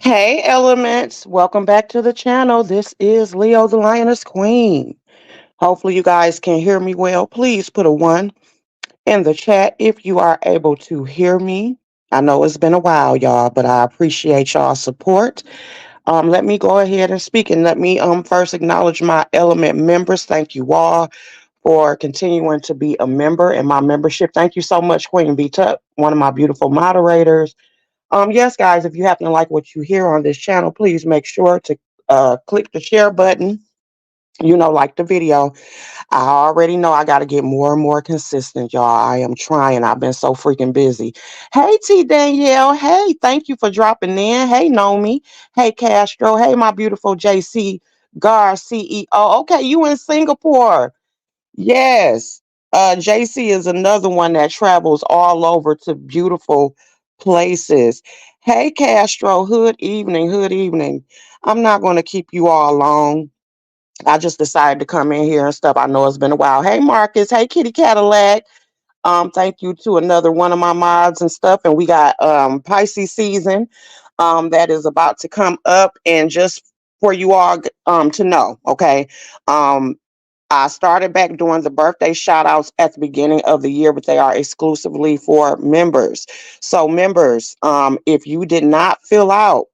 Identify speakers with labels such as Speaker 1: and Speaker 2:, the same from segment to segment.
Speaker 1: Hey, elements, welcome back to the channel. This is Leo the Lioness Queen. Hopefully, you guys can hear me well. Please put a one in the chat if you are able to hear me. I know it's been a while, y'all, but I appreciate y'all support. Let me go ahead and speak, and let me first acknowledge my element members. Thank you all for continuing to be a member in my membership. Thank you so much, Queen B Tuck, one of my beautiful moderators. Yes, guys, if you happen to like what you hear on this channel, please make sure to click the share button. Like the video. I already know I got to get more and more consistent, y'all. I am trying. I've been so freaking busy. Hey, T. Danielle. Hey, thank you for dropping in. Hey, Nomi. Hey, Castro. Hey, my beautiful JC Gar CEO. Okay, you in Singapore. Yes. JC is another one that travels all over to beautiful places. Hey, Castro, hood evening, hood evening. I'm not going to keep you all long. I just decided to come in here and stuff. I know it's been a while. Hey, Marcus. Hey, Kitty Cadillac. Thank you to another one of my mods and stuff. And we got Pisces season that is about to come up. And just for you all to know, okay. I started back doing the birthday shout outs at the beginning of the year, but they are exclusively for members. So, members, if you did not fill out,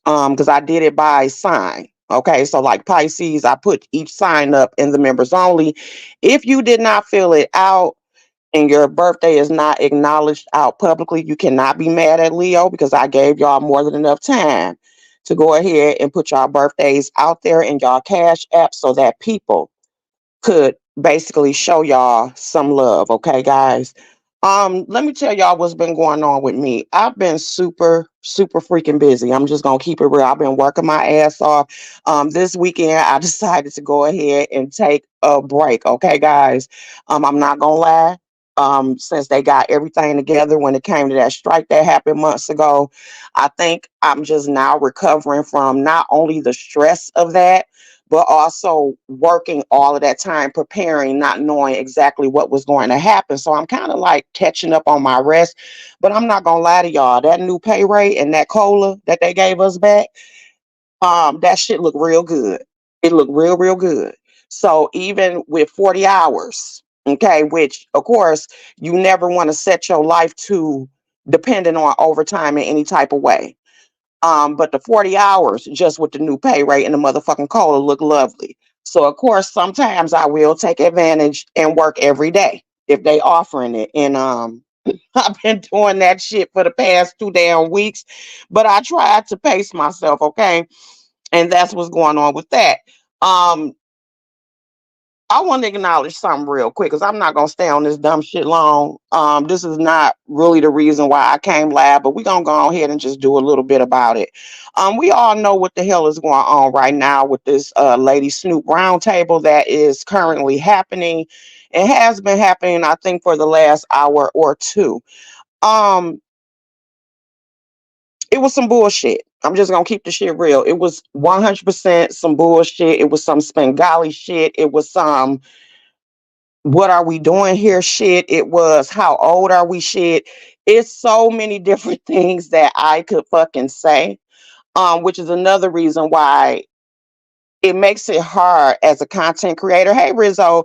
Speaker 1: because I did it by sign. Okay, so like Pisces, I put each sign up in the members only. If you did not fill it out and your birthday is not acknowledged out publicly, you cannot be mad at Leo because I gave y'all more than enough time to go ahead and put y'all birthdays out there in y'all cash app so that people could basically show y'all some love, okay, guys? Let me tell y'all what's been going on with me. I've been super, super freaking busy. I'm just gonna keep it real. I've been working my ass off. This weekend I decided to go ahead and take a break, okay, guys? I'm not gonna lie. Since they got everything together when it came to that strike that happened months ago, I think I'm just now recovering from not only the stress of that, but also working all of that time preparing, not knowing exactly what was going to happen. So I'm kind of like catching up on my rest. But I'm not gonna lie to y'all, that new pay rate and that cola that they gave us back, that shit looked real good. It looked real, real good. So even with 40 hours, okay, which of course you never want to set your life to depending on overtime in any type of way. But the 40 hours just with the new pay rate and the motherfucking cola look lovely. So of course, sometimes I will take advantage and work every day if they offering it. And I've been doing that shit for the past 2 damn weeks, but I tried to pace myself, okay? And that's what's going on with that. Um, I want to acknowledge something real quick because I'm not gonna stay on this dumb shit long. This is not really the reason why I came live, but we're gonna go ahead and just do a little bit about it. We all know what the hell is going on right now with this Lady Snoop roundtable that is currently happening. It has been happening, I think, for the last hour or two. Um, it was some bullshit. I'm just gonna keep the shit real. It was 100% some bullshit. It was some Spengali shit. It was some what are we doing here shit. It was how old are we shit. It's so many different things that I could fucking say. Which is another reason why it makes it hard as a content creator. Hey Rizzo,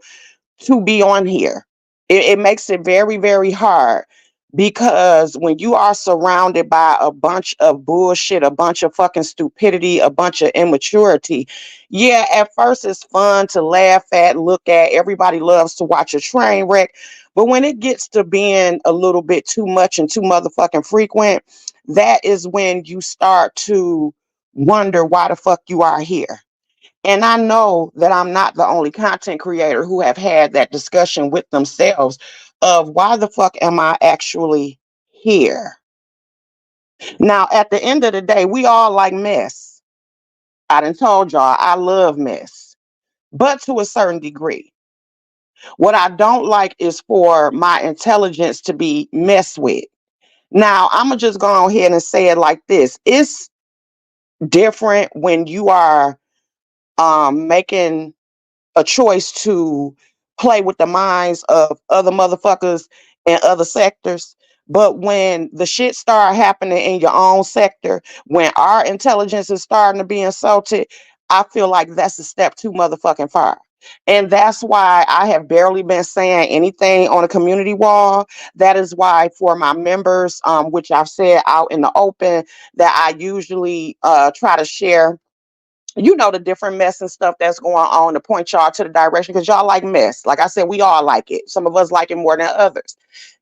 Speaker 1: to be on here. It makes it very, very hard because when you are surrounded by a bunch of bullshit, a bunch of fucking stupidity, a bunch of immaturity, yeah, at first it's fun to laugh at, look at. Everybody loves to watch a train wreck. But when it gets to being a little bit too much and too motherfucking frequent, that is when you start to wonder why the fuck you are here. And I know that I'm not the only content creator who have had that discussion with themselves of why the fuck am I actually here? Now, at the end of the day, we all like mess. I done told y'all I love mess, but to a certain degree. What I don't like is for my intelligence to be messed with. Now, I'm going to just go ahead and say it like this. It's different when you are making a choice to play with the minds of other motherfuckers in other sectors. But when the shit start happening in your own sector, when our intelligence is starting to be insulted, I feel like that's a step too motherfucking far. And that's why I have barely been saying anything on a community wall. That is why for my members, which I've said out in the open, that I usually try to share, the different mess and stuff that's going on to point y'all to the direction, because y'all like mess. Like I said, we all like it. Some of us like it more than others.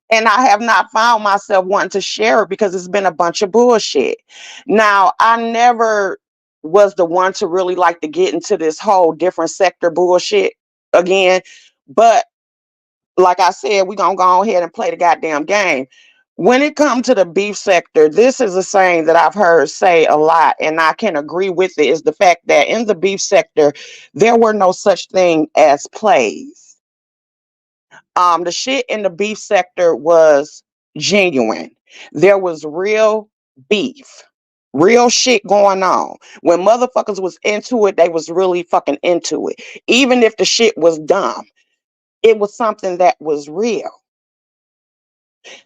Speaker 1: And I have not found myself wanting to share it because it's been a bunch of bullshit. Now, I never was the one to really like to get into this whole different sector bullshit again. But like I said, we're going to go ahead and play the goddamn game. When it comes to the beef sector, this is a saying that I've heard say a lot, and I can agree with it, is the fact that in the beef sector, there were no such thing as plays. The shit in the beef sector was genuine. There was real beef, real shit going on. When motherfuckers was into it, they was really fucking into it. Even if the shit was dumb, it was something that was real.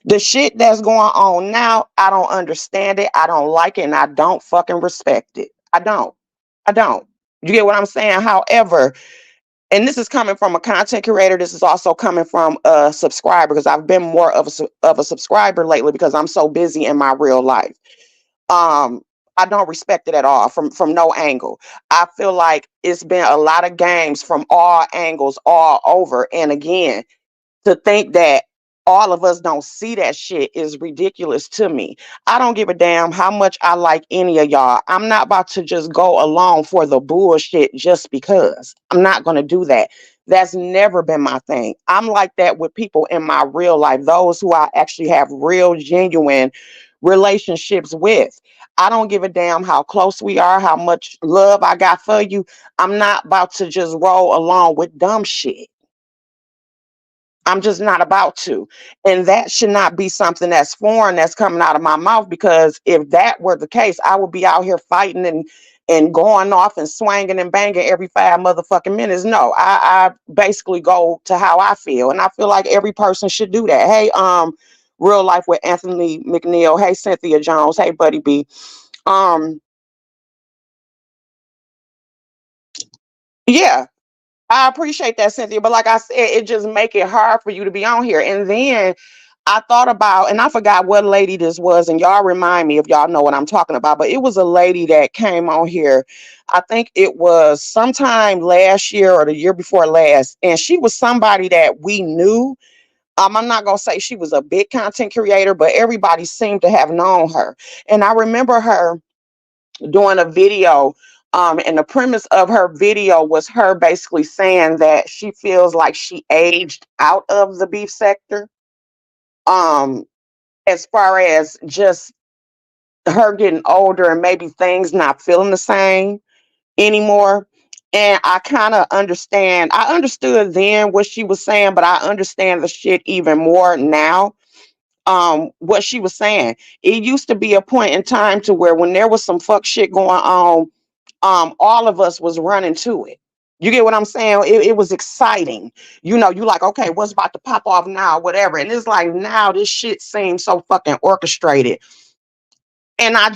Speaker 1: The shit that's going on now, I don't understand it. I don't like it, and I don't fucking respect it. I don't. I don't. You get what I'm saying? However, and this is coming from a content creator. This is also coming from a subscriber, because I've been more of a subscriber lately because I'm so busy in my real life. I don't respect it at all from no angle. I feel like it's been a lot of games from all angles all over. And again, to think that all of us don't see that shit is ridiculous to me. I don't give a damn how much I like any of y'all. I'm not about to just go along for the bullshit just because. I'm not going to do that. That's never been my thing. I'm like that with people in my real life, those who I actually have real, genuine relationships with. I don't give a damn how close we are, how much love I got for you. I'm not about to just roll along with dumb shit. I'm just not about to. And that should not be something that's foreign that's coming out of my mouth, because if that were the case, I would be out here fighting and going off and swinging and banging every 5 motherfucking minutes. No, I basically go to how I feel. And I feel like every person should do that. Hey, Real Life with Anthony McNeil. Hey, Cynthia Jones. Hey, Buddy B. Um, yeah, I appreciate that, Cynthia. But like I said, it just make it hard for you to be on here. And then I thought about, and I forgot what lady this was, and y'all remind me if y'all know what I'm talking about. But it was a lady that came on here. I think it was sometime last year or the year before last, and she was somebody that we knew. I'm not gonna say she was a big content creator, but everybody seemed to have known her. And I remember her doing a video. And the premise of her video was her basically saying that she feels like she aged out of the beef sector. Um, as far as just her getting older and maybe things not feeling the same anymore. And I kind of understand. I understood then what she was saying, but I understand the shit even more now. What she was saying. It used to be a point in time to where when there was some fuck shit going on, all of us was running to it. You get what I'm saying? It was exciting. You like, okay, what's about to pop off now, whatever. And it's like now this shit seems so fucking orchestrated. And I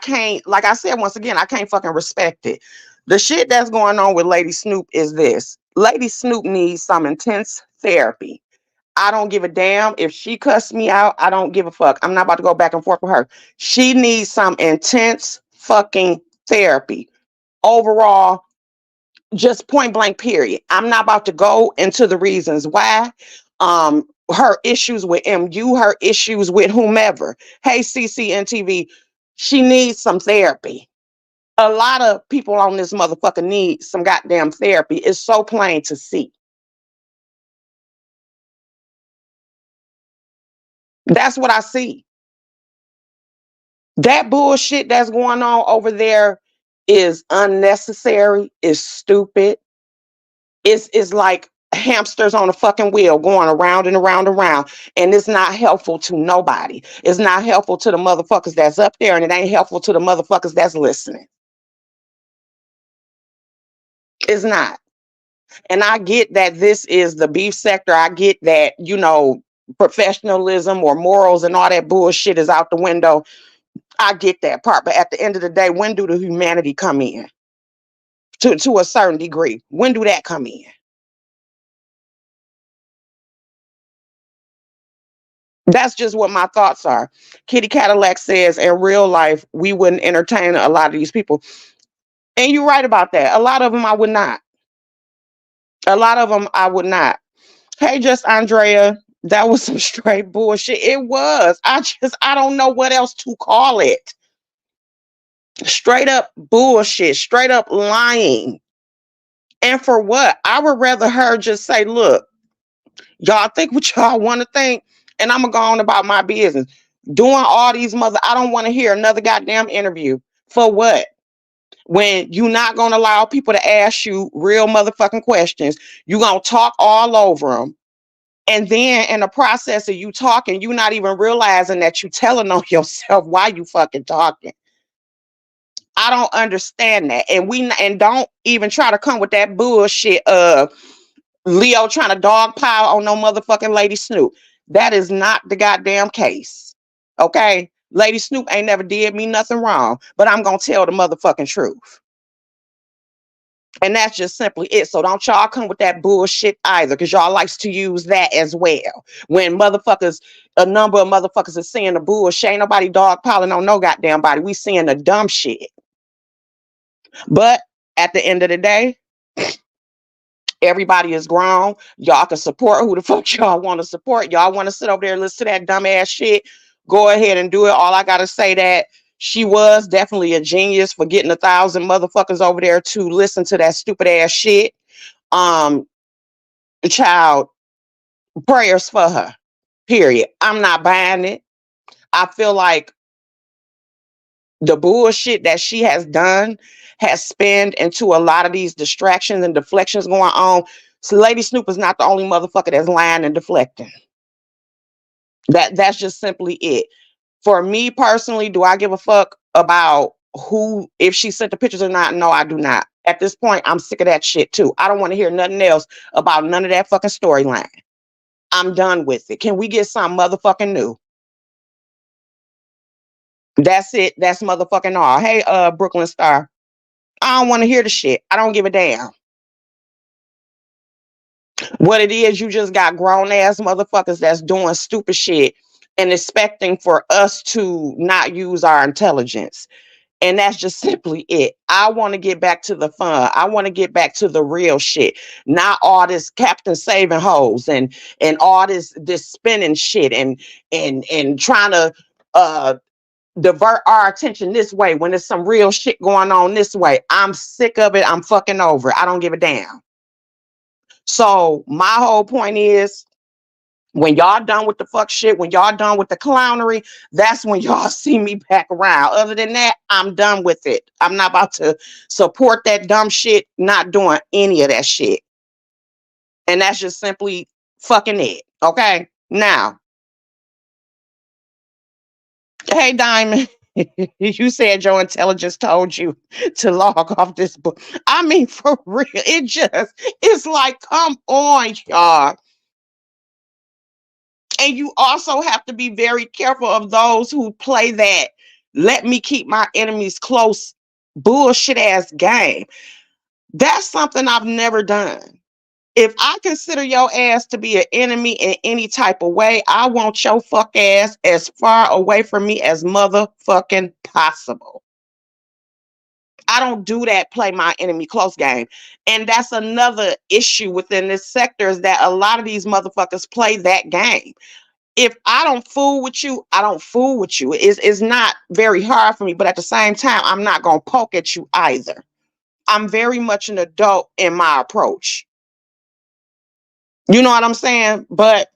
Speaker 1: can't, like I said, once again, I can't fucking respect it. The shit that's going on with Lady Snoop is this. Lady Snoop needs some intense therapy. I don't give a damn if she cussed me out. I don't give a fuck. I'm not about to go back and forth with her. She needs some intense fucking therapy. Overall, just point blank, period. I'm not about to go into the reasons why. Her issues with MU, her issues with whomever. Hey, CCNTV, she needs some therapy. A lot of people on this motherfucker need some goddamn therapy. It's so plain to see. That's what I see. That bullshit that's going on over there is unnecessary, is stupid. It's like hamsters on a fucking wheel going around and around and around. And it's not helpful to nobody. It's not helpful to the motherfuckers that's up there, and it ain't helpful to the motherfuckers that's listening. It's not. And I get that this is the beef sector. I get that, professionalism or morals and all that bullshit is out the window. I get that part. But at the end of the day, when do the humanity come in? To a certain degree. When do that come in? That's just what my thoughts are. Kitty Cadillac says in real life, we wouldn't entertain a lot of these people. And you're right about that. A lot of them I would not. A lot of them I would not. Hey, just Andrea, that was some straight bullshit. It was. I don't know what else to call it. Straight up bullshit, straight up lying. And for what? I would rather her just say, look, y'all think what y'all want to think, and I'm going to go on about my business. Doing all these I don't want to hear another goddamn interview. For what? When you're not going to allow people to ask you real motherfucking questions, you're going to talk all over them. And then in the process of you talking, you're not even realizing that you're telling on yourself why you fucking talking. I don't understand that. And don't even try to come with that bullshit of Leo trying to dogpile on no motherfucking Lady Snoop. That is not the goddamn case. Okay? Lady Snoop ain't never did me nothing wrong, but I'm gonna tell the motherfucking truth. And that's just simply it. So don't y'all come with that bullshit either, because y'all likes to use that as well. When motherfuckers, a number of motherfuckers are seeing the bullshit, ain't nobody dogpiling on no goddamn body. We seeing the dumb shit. But at the end of the day, everybody is grown. Y'all can support who the fuck y'all want to support. Y'all want to sit over there and listen to that dumbass shit, go ahead and do it. All I gotta say that she was definitely a genius for getting 1,000 motherfuckers over there to listen to that stupid ass shit. Um, Child, prayers for her. Period. I'm not buying it. I feel like the bullshit that she has done has spanned into a lot of these distractions and deflections going on. So Lady Snoop is not the only motherfucker that's lying and deflecting. That's just simply it. For me personally, do I give a fuck about who, if she sent the pictures or not? No, I do not. At this point, I'm sick of that shit too. I don't want to hear nothing else about none of that fucking storyline. I'm done with it. Can we get some motherfucking new? That's it. That's motherfucking all. Hey, Brooklyn Star. I don't want to hear the shit. I don't give a damn. What it is, you just got grown ass motherfuckers that's doing stupid shit and expecting for us to not use our intelligence. And that's just simply it. I want to get back to the fun. I want to get back to the real shit. Not all this Captain Saving hoes and all this spinning shit and trying to divert our attention this way when there's some real shit going on this way. I'm sick of it. I'm fucking over it. I don't give a damn. So my whole point is, when y'all done with the fuck shit, when y'all done with the clownery, that's when y'all see me back around. Other than that, I'm done with it. I'm not about to support that dumb shit, not doing any of that shit. And that's just simply fucking it. Okay? Now, hey, Diamond, you said your intelligence told you to log off this book. I mean, for real, it's like, come on, y'all. And you also have to be very careful of those who play that let me keep my enemies close bullshit ass game. That's something I've never done. If I consider your ass to be an enemy in any type of way, I want your fuck ass as far away from me as motherfucking possible. I don't do that play my enemy close game. And that's another issue within this sector, is that a lot of these motherfuckers play that game. If I don't fool with you, I don't fool with you. It's not very hard for me, but at the same time, I'm not going to poke at you either. I'm very much an adult in my approach. You know what I'm saying? But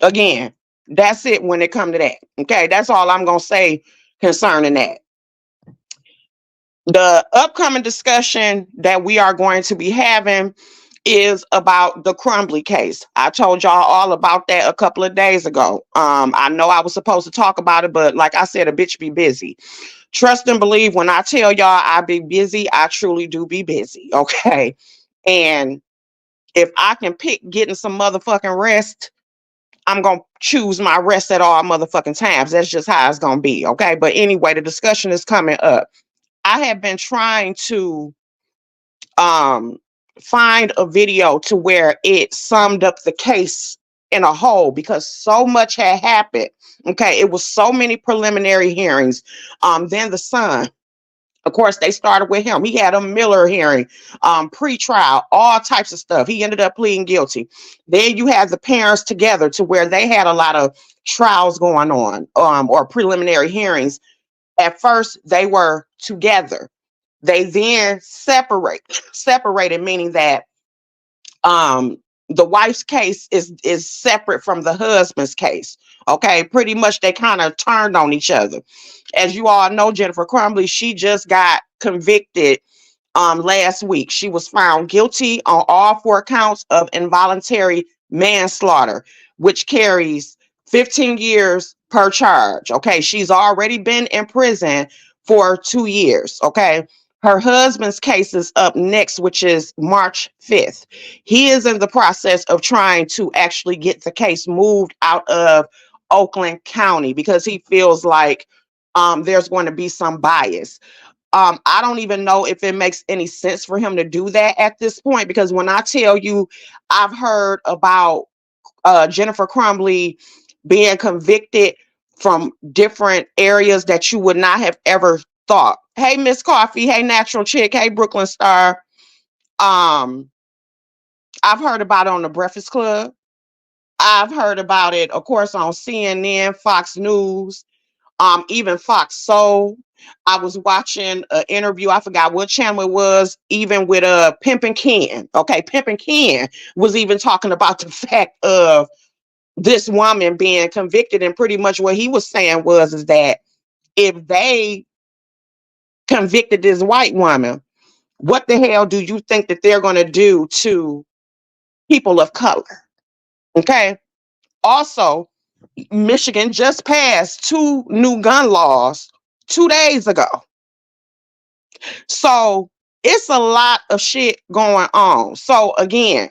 Speaker 1: again, that's it when it comes to that. Okay, that's all I'm going to say concerning that. The upcoming discussion that we are going to be having is about the Crumbley case. I told y'all all about that a couple of days ago. I know I was supposed to talk about it, but like I said, a bitch be busy. Trust and believe, when I tell y'all I be busy, I truly do be busy. Okay. And if I can pick getting some motherfucking rest, I'm going to choose my rest at all motherfucking times. That's just how it's going to be. Okay. But anyway, the discussion is coming up. I have been trying to um, find a video to where it summed up the case in a whole because so much had happened. Okay. It was so many preliminary hearings. Then the son, of course, they started with him. He had a Miller hearing, pre-trial, all types of stuff. He ended up pleading guilty. Then you had the parents together to where they had a lot of trials going on, or preliminary hearings. At first, they were together. They then separated, meaning that um, the wife's case is separate from the husband's case. Okay, pretty much they kind of turned on each other. As you all know, Jennifer Crumbley, she just got convicted last week. She was found guilty on all 4 counts of involuntary manslaughter, which carries 15 years per charge. Okay, she's already been in prison for 2 years. Okay, her husband's case is up next, which is March 5th. He is in the process of trying to actually get the case moved out of Oakland County because he feels like there's going to be some bias. I don't even know if it makes any sense for him to do that at this point, because when I tell you, I've heard about Jennifer Crumbley being convicted from different areas that you would not have ever thought. Hey, Miss Coffee. Hey, Natural Chick. Hey, Brooklyn Star. Um, I've heard about it on the Breakfast Club. I've heard about it, of course, on CNN, Fox News, even Fox Soul. I was watching an interview, I forgot what channel it was, even with Pimpin' Ken. Okay, Pimpin' Ken was even talking about the fact of this woman being convicted, and pretty much what he was saying was is that if they convicted this white woman, what the hell do you think that they're going to do to people of color? Okay. Also, Michigan just passed 2 new gun laws 2 days ago. So it's a lot of shit going on. So again,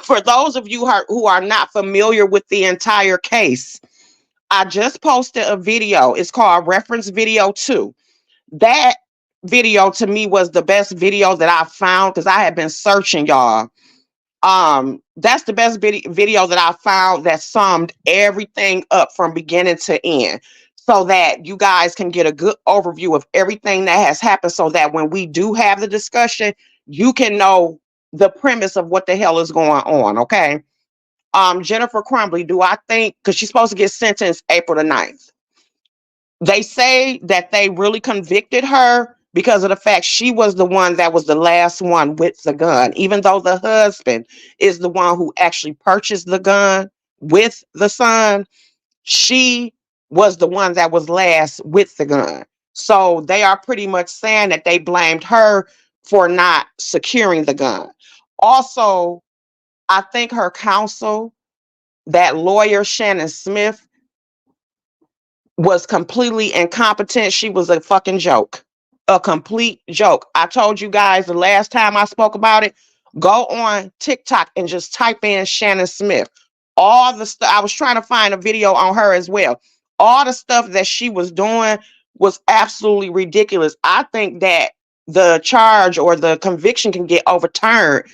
Speaker 1: for those of you who are not familiar with the entire case, I just posted a video. It's called Reference Video 2. That video to me was the best video that I found because I had been searching, y'all. That's the best video that I found that summed everything up from beginning to end, so that you guys can get a good overview of everything that has happened, so that when we do have the discussion, you can know the premise of what the hell is going on. Okay. Jennifer Crumbley, do I think, because she's supposed to get sentenced April the 9th. They say that they really convicted her because of the fact she was the one that was the last one with the gun, even though the husband is the one who actually purchased the gun with the son. She was the one that was last with the gun. So they are pretty much saying that they blamed her for not securing the gun. Also, I think her counsel, that lawyer Shannon Smith, was completely incompetent. She was a fucking joke. A complete joke. I told you guys the last time I spoke about it, go on TikTok and just type in Shannon Smith. All the stuff, I was trying to find a video on her as well. All the stuff that she was doing was absolutely ridiculous. I think that the charge or the conviction can get overturned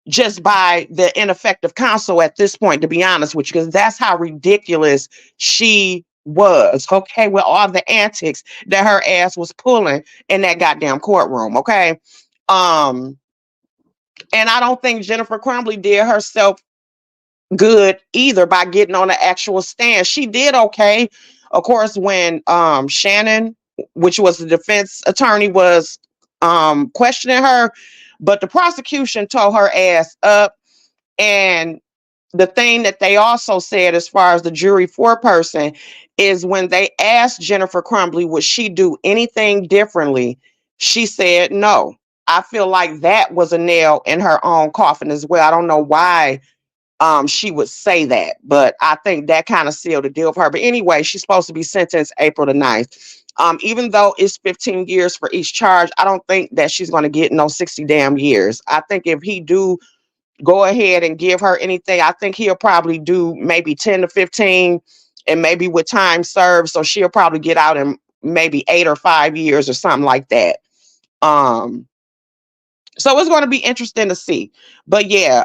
Speaker 1: just by the ineffective counsel at this point, to be honest with you, because that's how ridiculous she was. Okay, with all the antics that her ass was pulling in that goddamn courtroom. Okay. um and I don't think Jennifer Crumbley did herself good either by getting on the actual stand. She did okay, of course, when Shannon, which was the defense attorney, was questioning her, but the prosecution tore her ass up. And the thing that they also said, as far as the jury foreperson, is when they asked Jennifer Crumbley, would she do anything differently? She said no. I feel like that was a nail in her own coffin as well. I don't know why she would say that, but I think that kind of sealed the deal for her. But anyway, she's supposed to be sentenced April the 9th. Even though it's 15 years for each charge, I don't think that she's going to get no 60 damn years. I think if he do go ahead and give her anything. I think he'll probably do maybe 10 to 15, and maybe with time served. So she'll probably get out in maybe 8 or 5 years or something like that. Um, so it's going to be interesting to see. But yeah,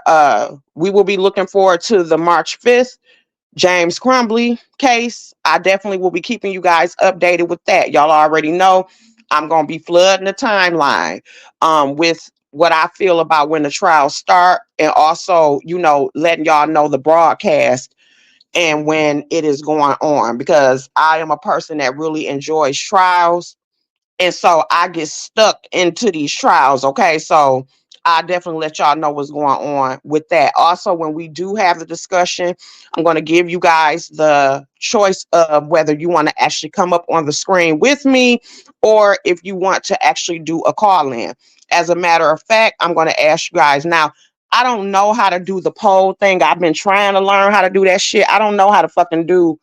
Speaker 1: we will be looking forward to the March 5th James Crumbley case. I definitely will be keeping you guys updated with that. Y'all already know I'm going to be flooding the timeline with what I feel about when the trials start, and also, letting y'all know the broadcast and when it is going on, because I am a person that really enjoys trials, and so I get stuck into these trials. Okay. So I definitely let y'all know what's going on with that. Also, when we do have the discussion, I'm going to give you guys the choice of whether you want to actually come up on the screen with me, or if you want to actually do a call in. As a matter of fact, I'm going to ask you guys now. I don't know how to do the poll thing. I've been trying to learn how to do that shit. I don't know how to fucking do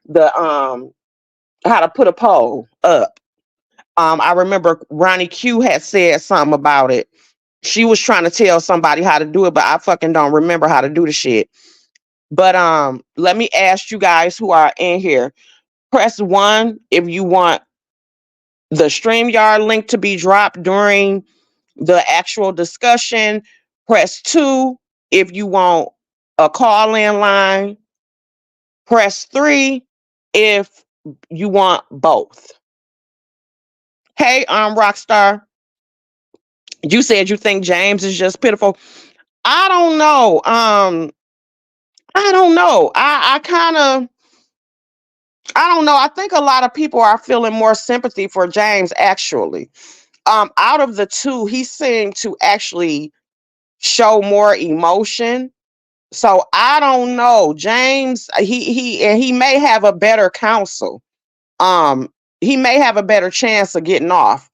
Speaker 1: the how to put a poll up. I remember Ronnie Q had said something about it. She was trying to tell somebody how to do it, but I fucking don't remember how to do the shit. But let me ask you guys who are in here. Press 1 if you want the StreamYard link to be dropped during the actual discussion. Press 2 if you want a call-in line. Press 3 if you want both. Hey, Rockstar. You said you think James is just pitiful. I don't know. I don't know. I kind of, I don't know. I think a lot of people are feeling more sympathy for James actually. Out of the two, he seemed to actually show more emotion. So I don't know. James, he may have a better counsel. Um, he may have a better chance of getting off.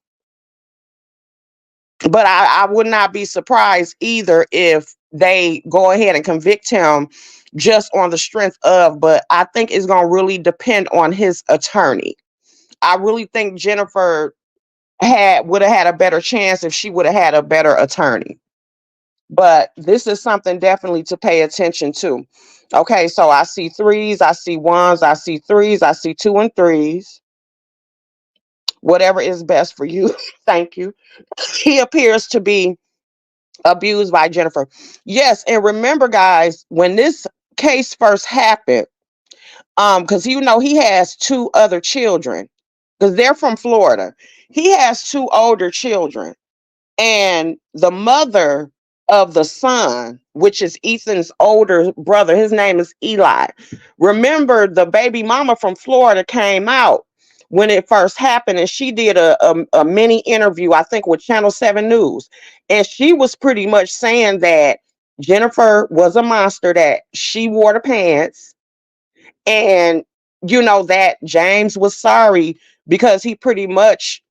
Speaker 1: But I would not be surprised either if they go ahead and convict him just on the strength of, but I think it's going to really depend on his attorney. I really think Jennifer would have had a better chance if she would have had a better attorney. But this is something definitely to pay attention to. Okay, so I see threes, I see ones, I see threes, I see two and threes. Whatever is best for you. Thank you. He appears to be abused by Jennifer. Yes, and remember, guys, when this case first happened, because he has two other children, because they're from Florida. He has two older children, and the mother of the son, which is Ethan's older brother, his name is Eli. Remember, the baby mama from Florida came out when it first happened, and she did a mini interview, I think, with Channel 7 News. And she was pretty much saying that Jennifer was a monster, that she wore the pants, and that James was sorry because he pretty much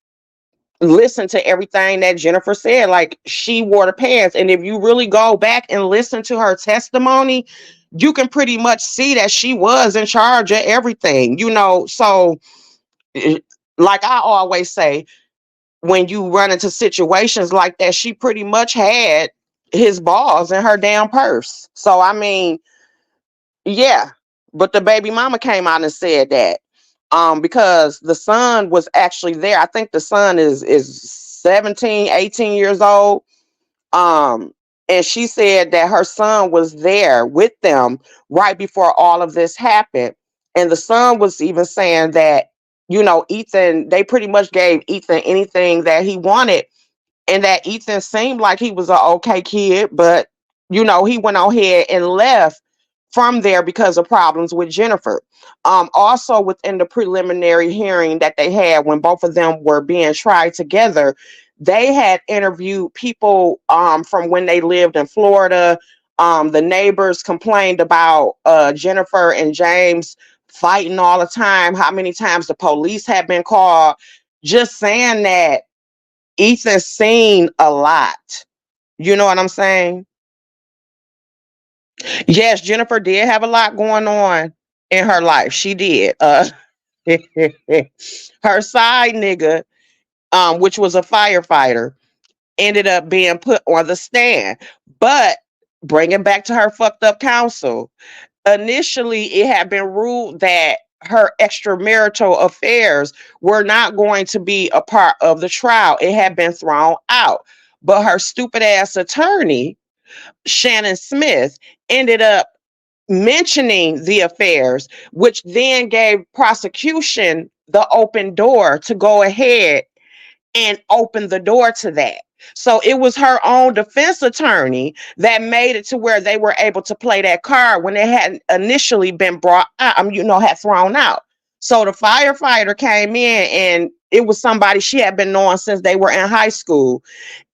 Speaker 1: listen to everything that Jennifer said. Like, she wore the pants. And if you really go back and listen to her testimony, you can pretty much see that she was in charge of everything, So, like I always say, when you run into situations like that, she pretty much had his balls in her damn purse. So, I mean, yeah. But the baby mama came out and said that. Because the son was actually there. I think the son is 17, 18 years old. Um, and she said that her son was there with them right before all of this happened. And the son was even saying that, Ethan, they pretty much gave Ethan anything that he wanted, and that Ethan seemed like he was an okay kid, but he went on ahead and left from there because of problems with Jennifer. Also, within the preliminary hearing that they had when both of them were being tried together, they had interviewed people from when they lived in Florida. The neighbors complained about Jennifer and James fighting all the time, how many times the police had been called, just saying that Ethan's seen a lot. You know what I'm saying? Yes, Jennifer did have a lot going on in her life. She did. Her side nigga, which was a firefighter, ended up being put on the stand. But bring it back to her fucked up counsel. Initially, it had been ruled that her extramarital affairs were not going to be a part of the trial. It had been thrown out. But her stupid ass attorney, Shannon Smith, ended up mentioning the affairs, which then gave prosecution the open door to go ahead and open the door to that. So it was her own defense attorney that made it to where they were able to play that card when it hadn't initially been brought out, had thrown out. So the firefighter came in and it was somebody she had been knowing since they were in high school.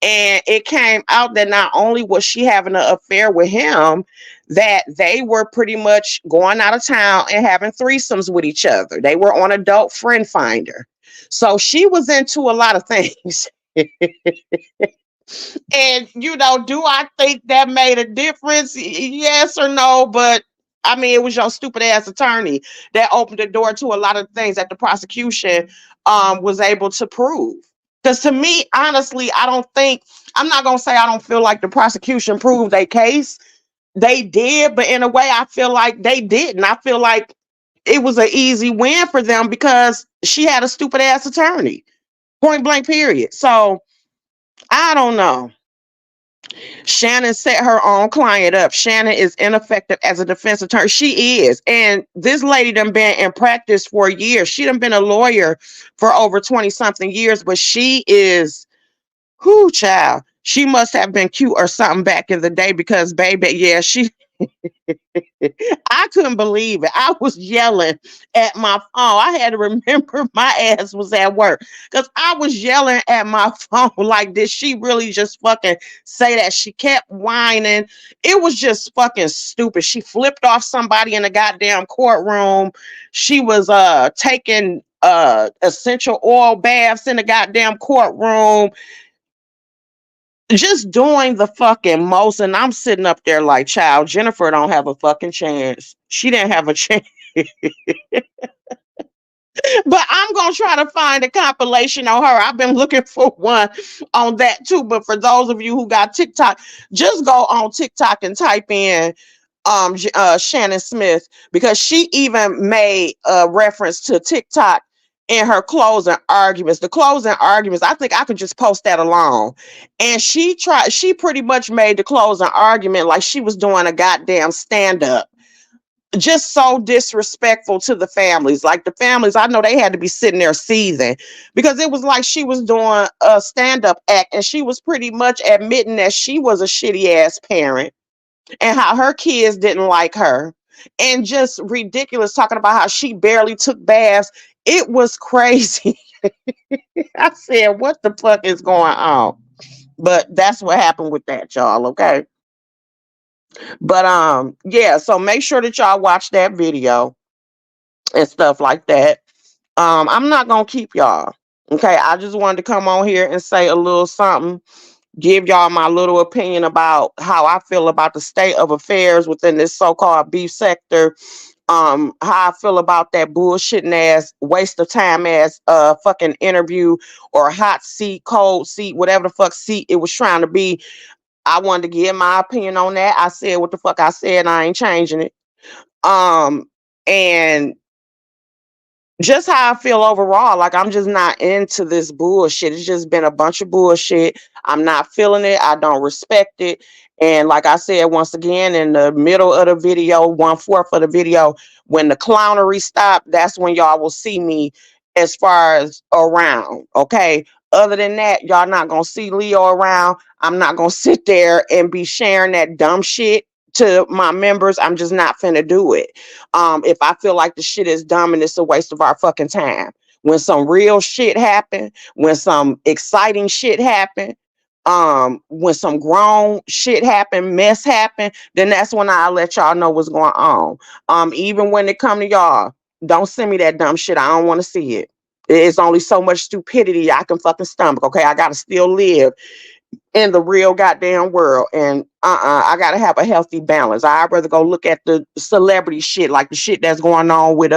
Speaker 1: And it came out that not only was she having an affair with him, that they were pretty much going out of town and having threesomes with each other. They were on Adult Friend Finder. So she was into a lot of things. And, do I think that made a difference? Yes or no? But I mean, it was your stupid ass attorney that opened the door to a lot of things that the prosecution was able to prove. Because to me, honestly, I'm not going to say I don't feel like the prosecution proved their case. They did, but in a way, I feel like they didn't. I feel like it was an easy win for them because she had a stupid ass attorney. Point blank, period. So I don't know. Shannon set her own client up. Shannon is ineffective as a defense attorney. She is. And this lady done been in practice for years. She done been a lawyer for over 20 something years, but she is, whoo, child. She must have been cute or something back in the day because, baby, yeah, I couldn't believe it. I was yelling at my phone. I had to remember my ass was at work because I was yelling at my phone. Like, did she really just fucking say that? She kept whining. It was just fucking stupid. She flipped off somebody in the goddamn courtroom. She was taking essential oil baths in the goddamn courtroom, just doing the fucking most. And I'm sitting up there like, child, Jennifer don't have a fucking chance. She didn't have a chance. But I'm gonna try to find a compilation on her. I've been looking for one on that too. But for those of you who got TikTok, just go on TikTok and type in Shannon Smith, because she even made a reference to TikTok in her closing arguments. The closing arguments, I think I could just post that alone. And she pretty much made the closing argument like she was doing a goddamn stand-up. Just so disrespectful to the families. Like the families, I know they had to be sitting there seething because it was like she was doing a stand-up act and she was pretty much admitting that she was a shitty ass parent and how her kids didn't like her, and just ridiculous talking about how she barely took baths. It was crazy. I said, what the fuck is going on? But that's what happened with that, y'all. Okay. But yeah, so make sure that y'all watch that video and stuff like that. I'm not gonna keep y'all. Okay, I just wanted to come on here and say a little something, give y'all my little opinion about how I feel about the state of affairs within this so-called beef sector. How I feel about that bullshitting ass, waste of time ass fucking interview or hot seat, cold seat, whatever the fuck seat it was trying to be. I wanted to give my opinion on that. I said what the fuck I said, and I ain't changing it. And just how I feel overall, like I'm just not into this bullshit. It's just been a bunch of bullshit. I'm not feeling it. I don't respect it. And like I said, once again, in the middle of the video, 1/4 of the video, when the clownery stopped, that's when y'all will see me as far as around. Okay. Other than that, y'all not gonna see Leo around. I'm not gonna sit there and be sharing that dumb shit to my members. I'm just not finna do it. If I feel like the shit is dumb and it's a waste of our fucking time. When some real shit happen, when some exciting shit happen, when some grown shit happen, mess happen, then that's when I'll let y'all know what's going on. Even when it come to y'all, don't send me that dumb shit. I don't want to see it. It's only so much stupidity I can fucking stomach. Okay, I gotta still live in the real goddamn world. And I gotta have a healthy balance. I'd rather go look at the celebrity shit, like the shit that's going on with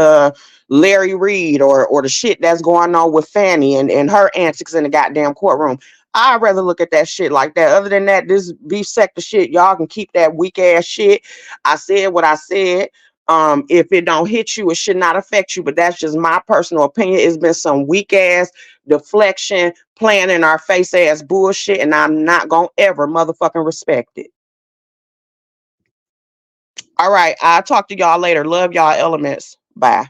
Speaker 1: Larry Reed or the shit that's going on with Fanny and her antics in the goddamn courtroom. I'd rather look at that shit like that. Other than that, this beef sector shit, y'all can keep that weak ass shit. I said what I said. If it don't hit you, it should not affect you. But that's just my personal opinion. It's been some weak ass deflection, playing in our face ass bullshit, and I'm not gonna ever motherfucking respect it. All right, I'll talk to y'all later. Love y'all elements. Bye.